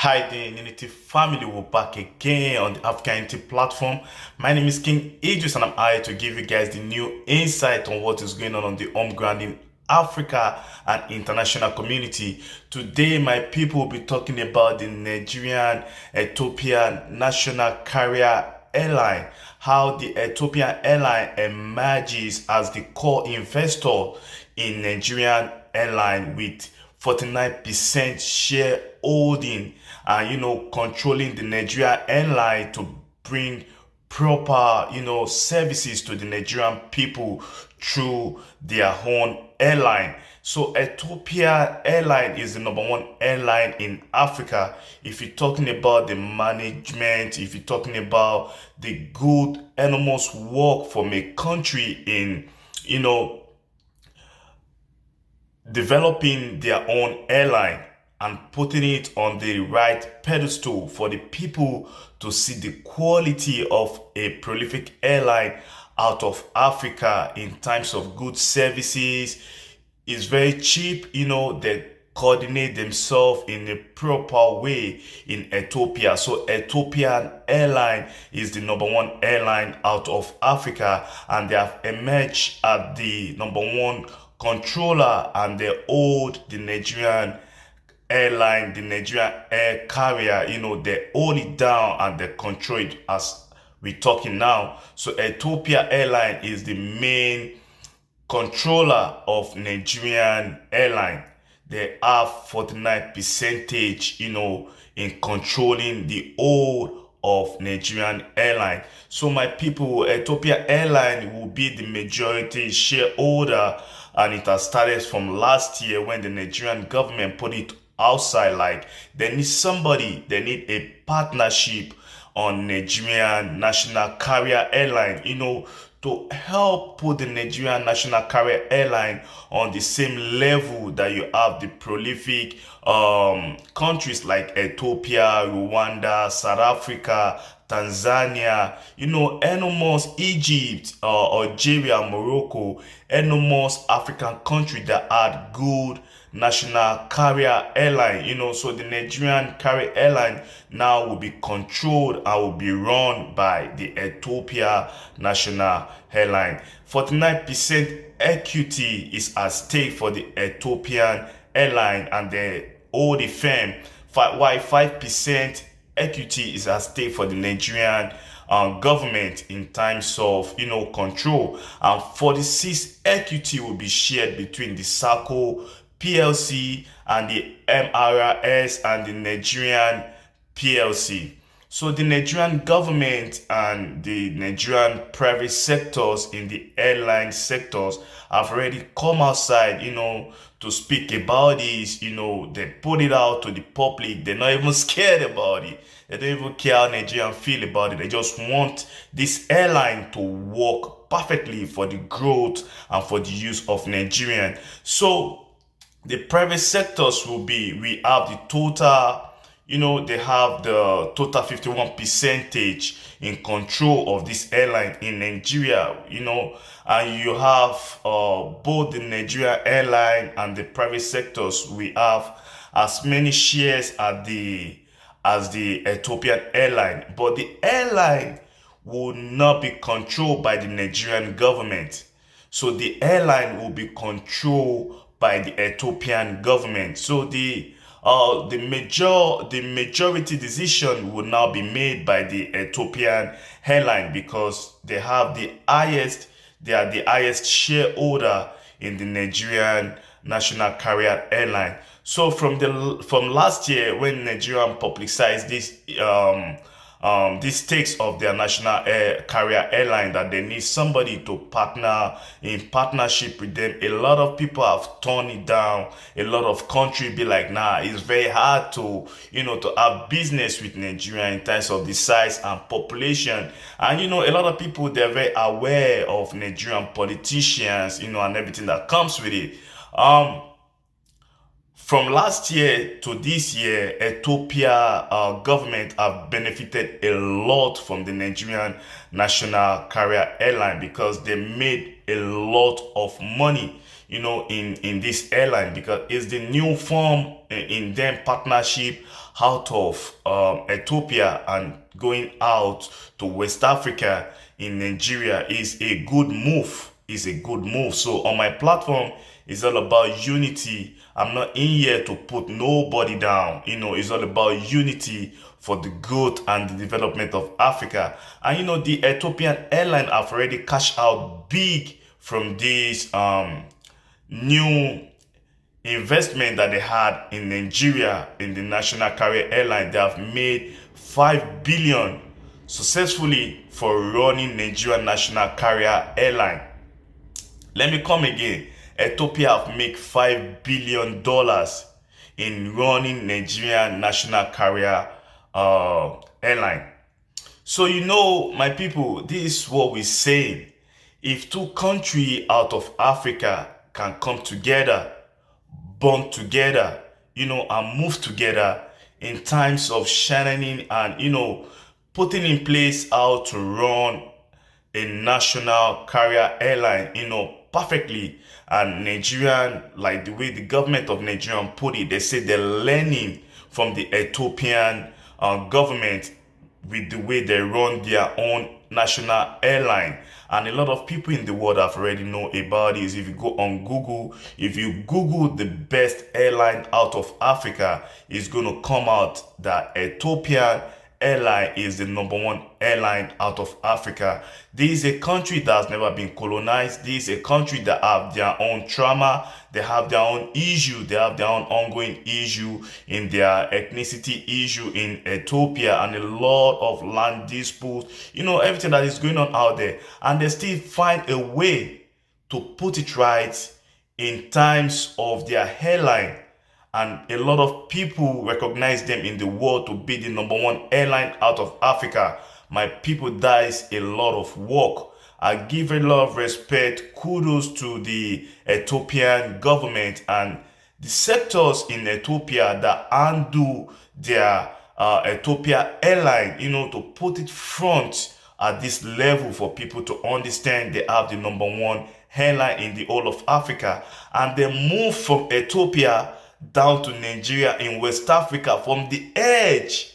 Hi there, Unity family. We're back again on the AfricaUnity platform. My name is KingIdris and I'm here to give you guys the new insight on what is going on the home ground in Africa and international community. Today, my people will be talking about the Nigerian Ethiopian national carrier Airline, how the Ethiopian airline emerges as the core investor in Nigerian airline with 49% shareholding and controlling the Nigerian airline to bring proper services to the Nigerian people through their own airline. So Ethiopia Airline is the number one airline in Africa. If you're talking about the management, if you're talking about the good enormous work from a country in developing their own airline and putting it on the right pedestal for the people to see the quality of a prolific airline out of Africa in terms of good services. Is very cheap, they coordinate themselves in a proper way in Ethiopia. So Ethiopian airline is the number one airline out of Africa, and they have emerged as the number one controller, and they hold the Nigerian airline, the Nigerian air carrier. They hold it down and they control it as we're talking now. So Ethiopia Airline is the main controller of Nigerian airline. They have 49 percentage, in controlling the whole of Nigerian airline. So my people, Ethiopia Airline will be the majority shareholder, and it has started from last year when the Nigerian government put it outside. Like they need a partnership on Nigerian national carrier airline, to help put the Nigerian national carrier airline on the same level that you have the prolific countries like Ethiopia, Rwanda, South Africa, Tanzania, enormous Egypt, Algeria, Morocco, enormous African country that had good national carrier airline. So the Nigerian carrier airline now will be controlled and will be run by the Ethiopia national airline. 49% equity is at stake for the Ethiopian airline, and they own the firm, while 5% equity is at stake for the Nigerian government in terms of control, and 46 equity will be shared between the SACO PLC and the MRS and the Nigerian PLC. So the Nigerian government and the Nigerian private sectors in the airline sectors have already come outside, to speak about this. They put it out to the public. They're not even scared about it. They don't even care how Nigerians feel about it. They just want this airline to work perfectly for the growth and for the use of Nigerian. So the private sectors we have the total, they have the total 51 percentage in control of this airline in Nigeria, and you have both the Nigeria airline and the private sectors. We have as many shares as the Ethiopian airline, but the airline will not be controlled by the Nigerian government. So the airline will be controlled by the Ethiopian government. So the majority decision will now be made by the Ethiopian airline, because they are the highest shareholder in the Nigerian national carrier airline. So from last year, when Nigerian publicized this stakes of their national carrier airline, that they need somebody to partner in partnership with them, a lot of people have turned it down. A lot of countries be like, nah, it's very hard to to have business with Nigeria in terms of the size and population. And a lot of people, they're very aware of Nigerian politicians, and everything that comes with it. From last year to this year, Ethiopia government have benefited a lot from the Nigerian national carrier airline, because they made a lot of money. in this airline, because it's the new form in them partnership out of Ethiopia and going out to West Africa in Nigeria is a good move. So on my platform, it's all about unity. I'm not in here to put nobody down. It's all about unity for the growth and the development of Africa. And the Ethiopian airline have already cashed out big from this new investment that they had in Nigeria in the national carrier airline. They have made 5 billion successfully for running Nigerian national carrier airline. Let me come again. Ethiopia have made $5 billion in running Nigerian national carrier airline. So my people, this is what we're saying. If two countries out of Africa can come together, bond together, and move together in times of shining and, putting in place how to run a national carrier airline, perfectly. And Nigerian, like the way the government of Nigeria put it, they say they're learning from the Ethiopian government with the way they run their own national airline. And a lot of people in the world have already know about this. If you go on Google, if you Google the best airline out of Africa, it's going to come out that Ethiopian airline is the #1 airline out of Africa. This is a country that has never been colonized. This is a country that have their own trauma. They have their own issue. They have their own ongoing issue in their ethnicity issue in Ethiopia, and a lot of land disputes, everything that is going on out there. And they still find a way to put it right in times of their airline. And a lot of people recognize them in the world to be the #1 airline out of Africa. My people, that is a lot of work. I give a lot of respect, kudos to the Ethiopian government and the sectors in Ethiopia that undo their Ethiopia airline, to put it front at this level for people to understand they have the #1 airline in the whole of Africa. And they move from Ethiopia down to Nigeria in West Africa, from the edge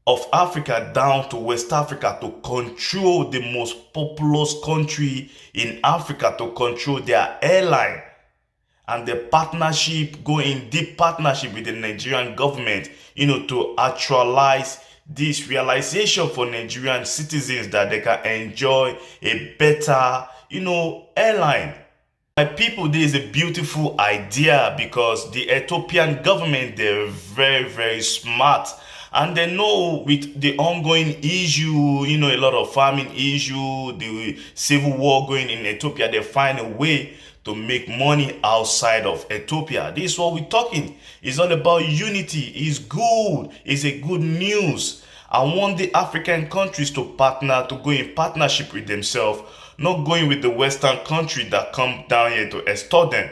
of Africa down to West Africa, to control the most populous country in Africa, to control their airline. And the partnership, go in deep partnership with the Nigerian government, to actualize this realization for Nigerian citizens that they can enjoy a better, airline. My people, this is a beautiful idea because the Ethiopian government, they're very, very smart. And they know with the ongoing issue, a lot of farming issue, the civil war going in Ethiopia, they find a way to make money outside of Ethiopia. This is what we're talking. It's all about unity. It's good. It's a good news. I want the African countries to partner, to go in partnership with themselves, not going with the Western country that come down here to extort them.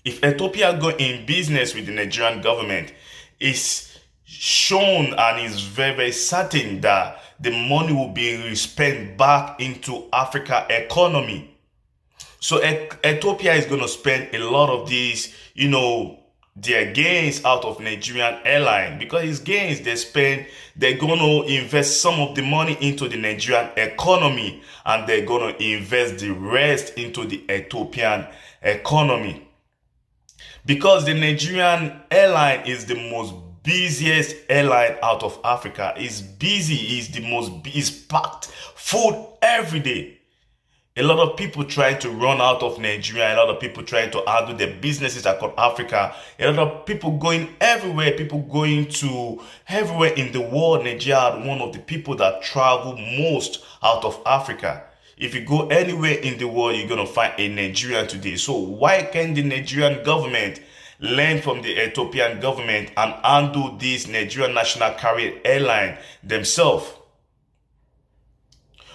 If Ethiopia go in business with the Nigerian government, it's shown and is very, very certain that the money will be spent back into Africa economy. So Ethiopia is going to spend a lot of these, their gains out of Nigerian airline, because it's gains they're going to invest some of the money into the Nigerian economy, and they're going to invest the rest into the Ethiopian economy. Because the Nigerian airline is the most busiest airline out of Africa. It's busy, it's packed full every day. A lot of people trying to run out of Nigeria. A lot of people trying to handle their businesses across Africa. A lot of people going everywhere. People going to everywhere in the world. Nigeria is one of the people that travel most out of Africa. If you go anywhere in the world, you're going to find a Nigerian today. So why can't the Nigerian government learn from the Ethiopian government and handle this Nigerian national carrier airline themselves?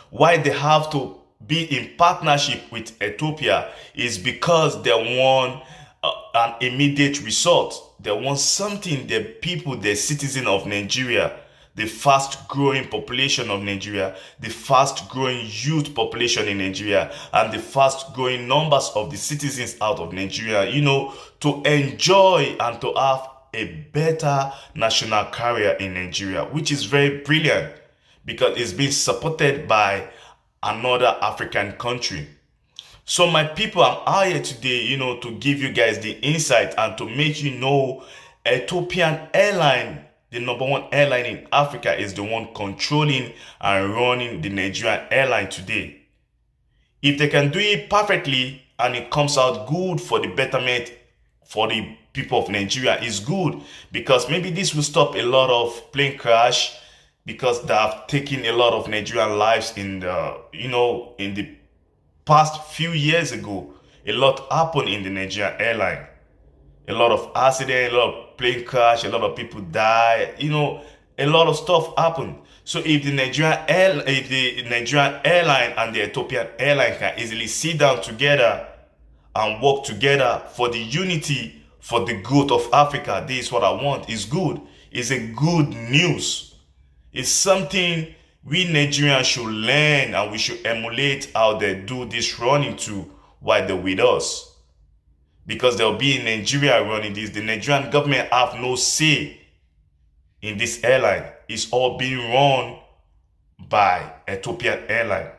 Why they have to be in partnership with Ethiopia is because they want an immediate result. They want something the people, the citizens of Nigeria, the fast growing population of Nigeria, the fast growing youth population in Nigeria, and the fast growing numbers of the citizens out of Nigeria, to enjoy and to have a better national career in Nigeria, which is very brilliant because it's being supported by another African country. So my people, I'm out here today, to give you guys the insight and to make you know Ethiopian Airline, the number one airline in Africa, is the one controlling and running the Nigerian airline today. If they can do it perfectly and it comes out good for the betterment for the people of Nigeria, it's good, because maybe this will stop a lot of plane crash, because they have taken a lot of Nigerian lives in the past few years ago. A lot happened in the Nigerian airline. A lot of accident, a lot of plane crash, a lot of people die, a lot of stuff happened. So if the Nigerian airline and the Ethiopian airline can easily sit down together and work together for the unity, for the growth of Africa, this is what I want. It's good. It's a good news. It's something we Nigerians should learn, and we should emulate how they do this running too while they're with us. Because they'll be in Nigeria running this. The Nigerian government have no say in this airline. It's all being run by Ethiopian Airline.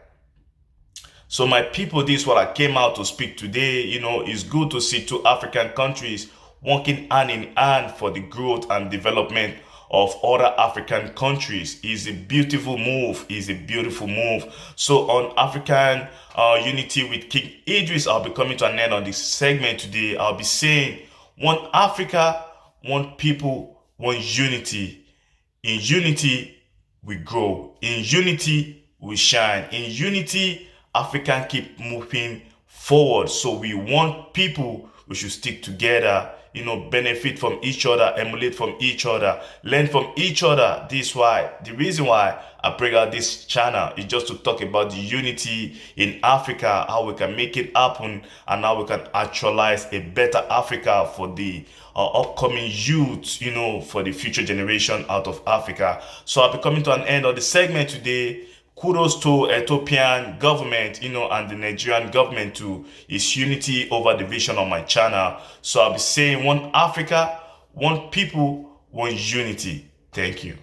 So my people, this is what I came out to speak today. It's good to see two African countries working hand in hand for the growth and development of other African countries. Is a beautiful move. Is a beautiful move. So on African Unity with KingIdris, I'll be coming to an end on this segment today. I'll be saying one Africa, one people, one unity. In unity, we grow. In unity, we shine. In unity, Africa keep moving forward. So we want people, we should stick together, benefit from each other, emulate from each other, learn from each other. The reason why I bring out this channel is just to talk about the unity in Africa, how we can make it happen, and how we can actualize a better Africa for the upcoming youth, for the future generation out of Africa. So I'll be coming to an end of the segment today. Kudos to Ethiopian government, and the Nigerian government to its unity over division on my channel. So I'll be saying one Africa, one people, one unity. Thank you.